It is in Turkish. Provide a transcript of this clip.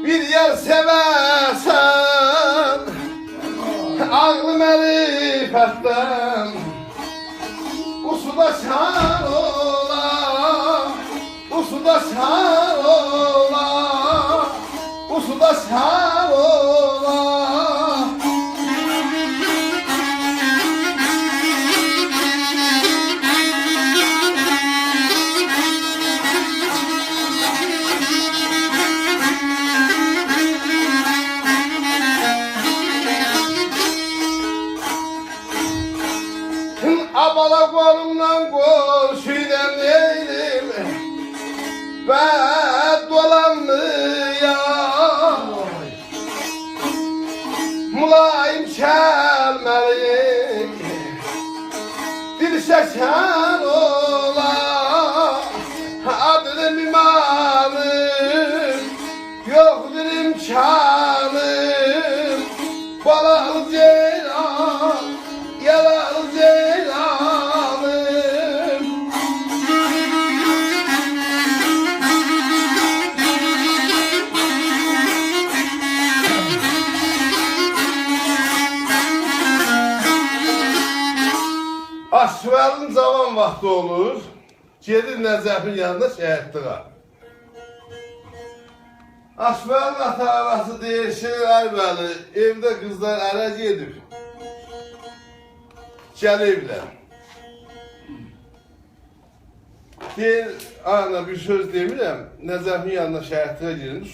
Bir yer seversen ağlı marifetten bu suda şan ola, bu suda şan ola, bu suda şan ola. Abala kolumdan kol şeyden değilim ben dolanmaya mulayim çelmeli dil şeşen ola adını mimarım yoktur imkanım balalı ceylan yaralı ceylanım. Aşvarın zaman vakti olur. Gelir Necəfin yanında şəhidliğa. Aşvarın ata-babası deyir, ay bəli, evdə qızlar ərə gedib. Gəliblər. Deyir, ana bir söz demirəm, Necəfin yanına şəhidliğa girin.